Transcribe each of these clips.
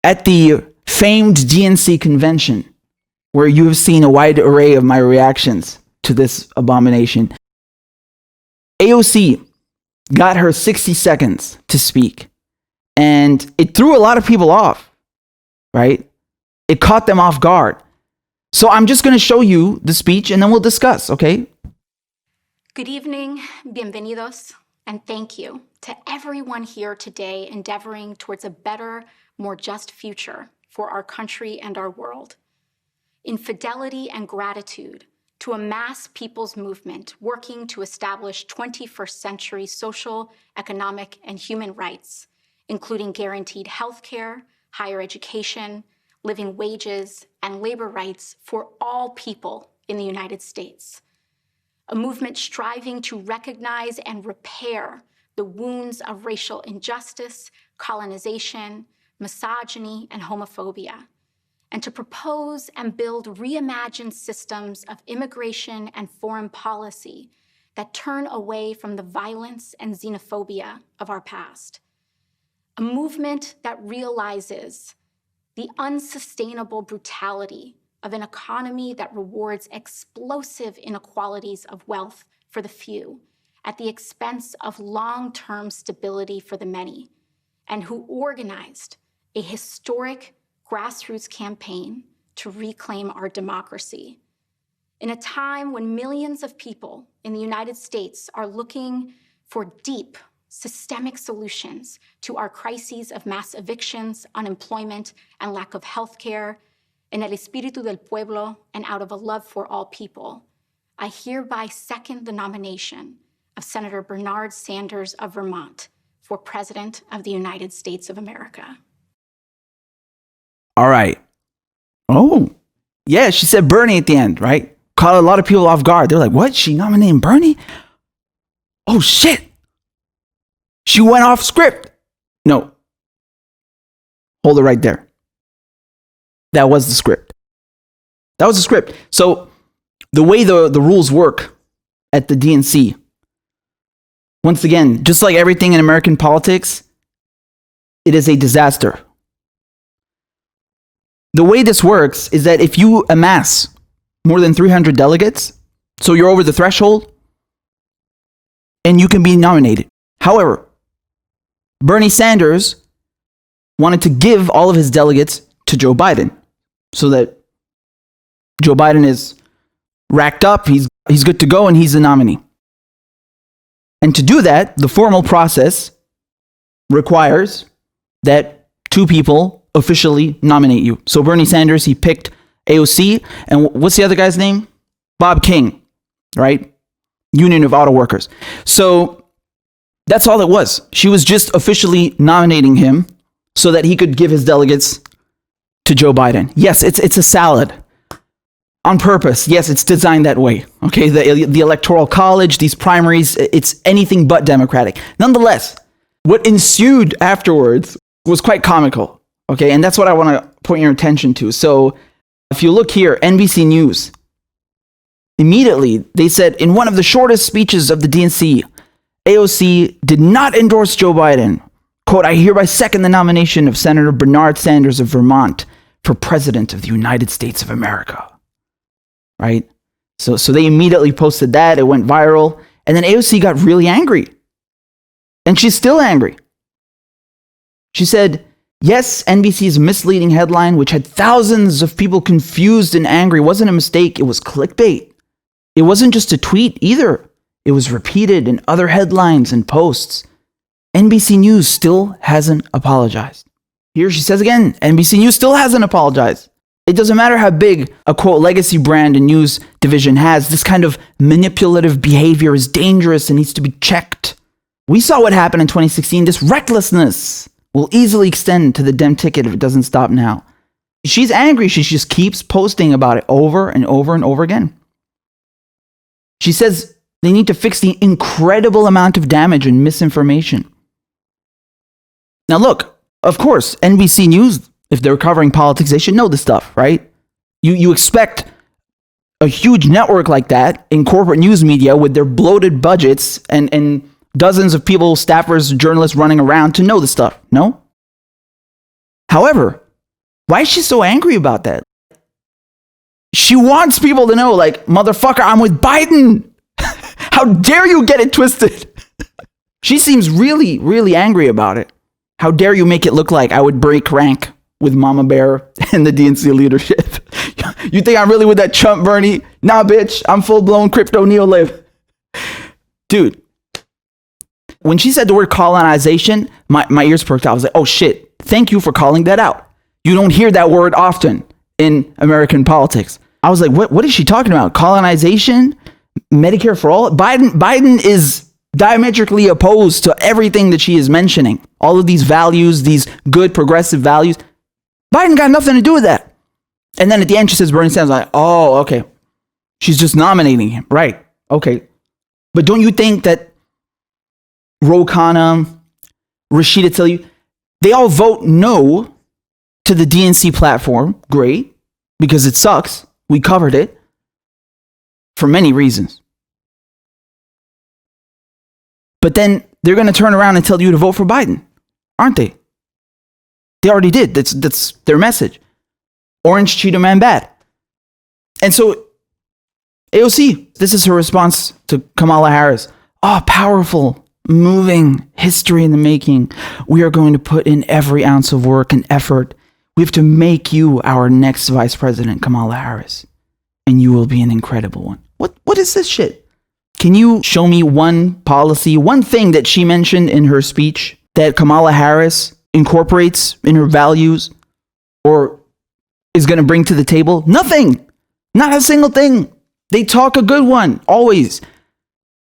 at the famed DNC convention, where you have seen a wide array of my reactions to this abomination, AOC got her 60 seconds to speak, and it threw a lot of people off, right? It caught them off guard. So I'm just going to show you the speech, and then we'll discuss, okay? Good evening, bienvenidos, and thank you to everyone here today endeavoring towards a better, more just future for our country and our world. In fidelity and gratitude to a mass people's movement working to establish 21st century social, economic, and human rights, including guaranteed health care, higher education, living wages, and labor rights for all people in the United States. A movement striving to recognize and repair the wounds of racial injustice, colonization, misogyny, and homophobia, and to propose and build reimagined systems of immigration and foreign policy that turn away from the violence and xenophobia of our past. A movement that realizes the unsustainable brutality of an economy that rewards explosive inequalities of wealth for the few at the expense of long-term stability for the many, and who organized a historic grassroots campaign to reclaim our democracy. In a time when millions of people in the United States are looking for deep, systemic solutions to our crises of mass evictions, unemployment, and lack of health care, en el espíritu del pueblo and out of a love for all people, I hereby second the nomination of Senator Bernard Sanders of Vermont for President of the United States of America. All right. Oh, yeah, she said Bernie at the end, right? Caught a lot of people off guard. They're like, what? She nominating Bernie? Oh, shit. She went off script. No. Hold it right there. That was the script. That was the script. So the way the rules work at the DNC, once again, just like everything in American politics, it is a disaster. The way this works is that if you amass more than 300 delegates, so you're over the threshold, and you can be nominated. However, Bernie Sanders wanted to give all of his delegates to Joe Biden so that Joe Biden is racked up, he's good to go, and he's the nominee. And to do that, the formal process requires that two people officially nominate you. So Bernie Sanders, he picked AOC, and what's the other guy's name? Bob King, right? Union of Auto Workers. So that's all it was. She was just officially nominating him so that he could give his delegates to Joe Biden. Yes, it's a salad. On purpose. Yes, it's designed that way. Okay, the Electoral College, these primaries, it's anything but democratic. Nonetheless, what ensued afterwards was quite comical. Okay, and that's what I want to point your attention to. So if you look here, NBC News, immediately they said, in one of the shortest speeches of the DNC, AOC did not endorse Joe Biden. Quote, I hereby second the nomination of Senator Bernard Sanders of Vermont for President of the United States of America. Right? So they immediately posted that. It went viral. And then AOC got really angry. And she's still angry. She said, yes, NBC's misleading headline, which had thousands of people confused and angry, wasn't a mistake. It was clickbait. It wasn't just a tweet either. It was repeated in other headlines and posts. NBC News still hasn't apologized. Here she says again, NBC News still hasn't apologized. It doesn't matter how big a, quote, legacy brand and news division has. This kind of manipulative behavior is dangerous and needs to be checked. We saw what happened in 2016. This recklessness will easily extend to the Dem ticket if it doesn't stop now. She's angry. She just keeps posting about it over and over and over again. She says they need to fix the incredible amount of damage and misinformation. Now look, of course, NBC News, if they're covering politics, they should know this stuff, right? You expect a huge network like that in corporate news media with their bloated budgets and dozens of people, staffers, journalists running around to know this stuff, no? However, Why is she so angry about that? She wants people to know, like, motherfucker, I'm with Biden. How dare you get it twisted? She seems really, really angry about it. How dare you make it look like I would break rank with Mama Bear and the DNC leadership? You think I'm really with that Trump Bernie? Nah, bitch, I'm full-blown crypto neo-lib. Dude, when she said the word colonization, my ears perked up. I was like, oh shit, thank you for calling that out. You don't hear that word often in American politics. I was like, what is she talking about? Colonization? Medicare for all? Biden is diametrically opposed to everything that she is mentioning. All of these values, these good progressive values. Biden got nothing to do with that. And then at the end, she says Bernie Sanders. Like, oh, okay. She's just nominating him. Right. Okay. But don't you think that Ro Khanna, Rashida Tlaib, they all vote no to the DNC platform? Great. Because it sucks. We covered it. For many reasons. But then they're going to turn around and tell you to vote for Biden. Aren't they? They already did. That's their message. Orange Cheeto Man bad. And so AOC, this is her response to Kamala Harris. Oh, powerful, moving, history in the making. We are going to put in every ounce of work and effort. We have to make you our next vice president, Kamala Harris. And you will be an incredible one. What is this shit? Can you show me one policy, one thing that she mentioned in her speech that Kamala Harris incorporates in her values or is going to bring to the table? Nothing. Not a single thing. They talk a good one, always.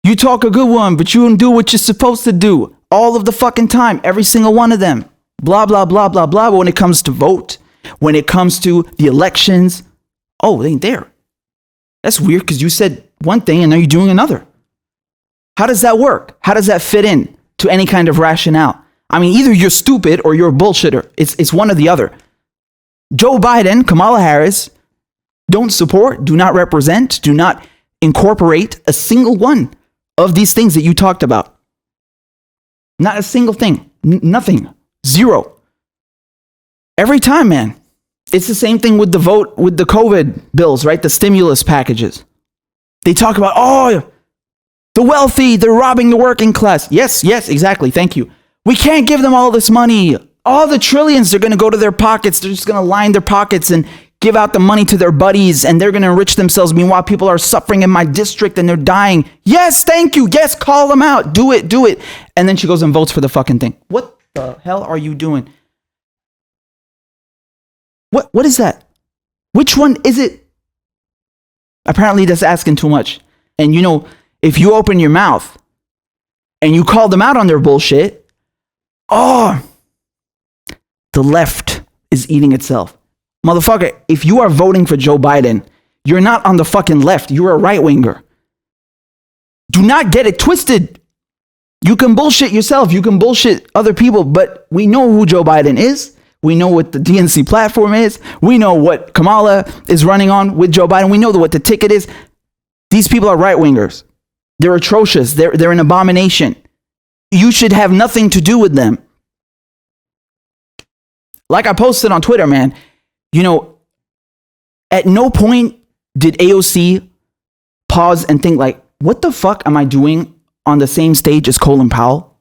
You talk a good one, but you don't do what you're supposed to do all of the fucking time, every single one of them. Blah, blah, blah, blah, blah. But when it comes to vote, when it comes to the elections, oh, they ain't there. That's weird because you said one thing and now you're doing another. How does that work? How does that fit in to any kind of rationale? I mean, either you're stupid or you're a bullshitter. It's one or the other. Joe Biden, Kamala Harris, don't support, do not represent, do not incorporate a single one of these things that you talked about. Not a single thing. Nothing. Zero. Every time, man. It's the same thing with the vote, with the COVID bills, right? The stimulus packages. They talk about, oh, the wealthy, they're robbing the working class. Yes, exactly. Thank you. We can't give them all this money. All the trillions, they're going to go to their pockets. They're just going to line their pockets and give out the money to their buddies, and they're going to enrich themselves. Meanwhile, people are suffering in my district and they're dying. Yes, thank you. Yes, call them out. Do it. And then she goes and votes for the fucking thing. What the hell are you doing? What is that? Which one is it? Apparently that's asking too much. And you know, if you open your mouth and you call them out on their bullshit, oh, the left is eating itself. Motherfucker, if you are voting for Joe Biden, you're not on the fucking left. You're a right-winger. Do not get it twisted. You can bullshit yourself. You can bullshit other people, but we know who Joe Biden is. We know what the DNC platform is. We know what Kamala is running on with Joe Biden. We know what the ticket is. These people are right-wingers. They're atrocious. They're an abomination. You should have nothing to do with them. Like I posted on Twitter, man, you know, at no point did AOC pause and think like, what the fuck am I doing on the same stage as Colin Powell?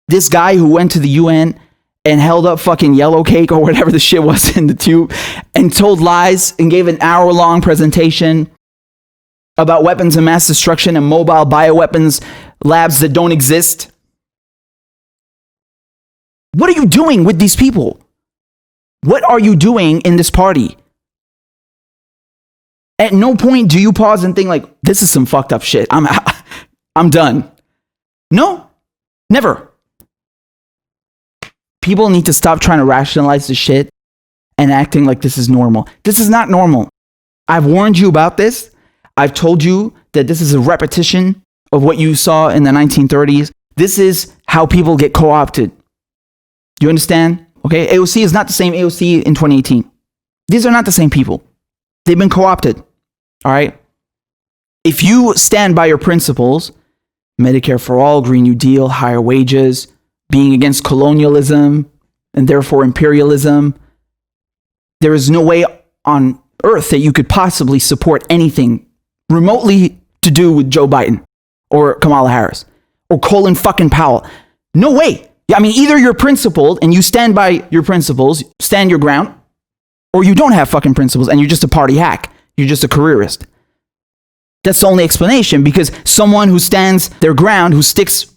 This guy who went to the UN and held up fucking yellow cake or whatever the shit was in the tube and told lies and gave an hour-long presentation about weapons of mass destruction and mobile bioweapons labs that don't exist. What are you doing with these people? What are you doing in this party? At no point do you pause and think like, this is some fucked up shit. I'm done. No, never. People need to stop trying to rationalize this shit and acting like this is normal. This is not normal. I've warned you about this. I've told you that this is a repetition of what you saw in the 1930s. This is how people get co-opted. You understand? Okay, AOC is not the same AOC in 2018. These are not the same people. They've been co-opted. All right? If you stand by your principles, Medicare for all, Green New Deal, higher wages, being against colonialism and therefore imperialism, there is no way on earth that you could possibly support anything remotely to do with Joe Biden or Kamala Harris or Colin fucking Powell. No way. I mean, either you're principled and you stand by your principles, stand your ground, or you don't have fucking principles and you're just a party hack. You're just a careerist. That's the only explanation, because someone who stands their ground, who sticks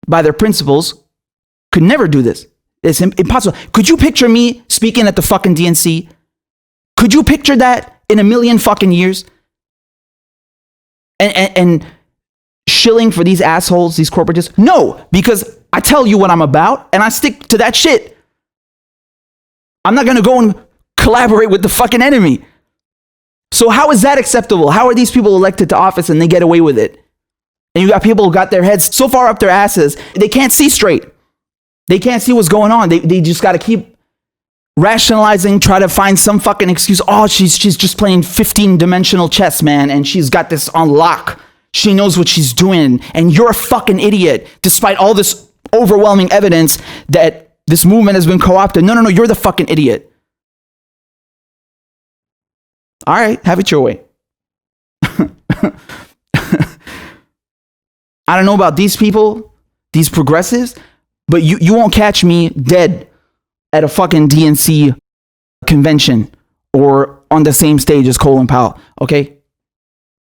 by their principles, could never do this. It's impossible. Could you picture me speaking at the fucking DNC? Could you picture that in a million fucking years? And shilling for these assholes, these corporatists? No, because I tell you what I'm about and I stick to that shit. I'm not going to go and collaborate with the fucking enemy. So how is that acceptable? How are these people elected to office and they get away with it? And you got people who got their heads so far up their asses, they can't see straight. They can't see what's going on. They just got to keep rationalizing, try to find some fucking excuse. Oh, she's just playing 15-dimensional chess, man, and she's got this on lock. She knows what she's doing, and you're a fucking idiot, despite all this overwhelming evidence that this movement has been co-opted. No, you're the fucking idiot. All right, have it your way. I don't know about these people, these progressives, but you won't catch me dead at a fucking DNC convention or on the same stage as Colin Powell, okay?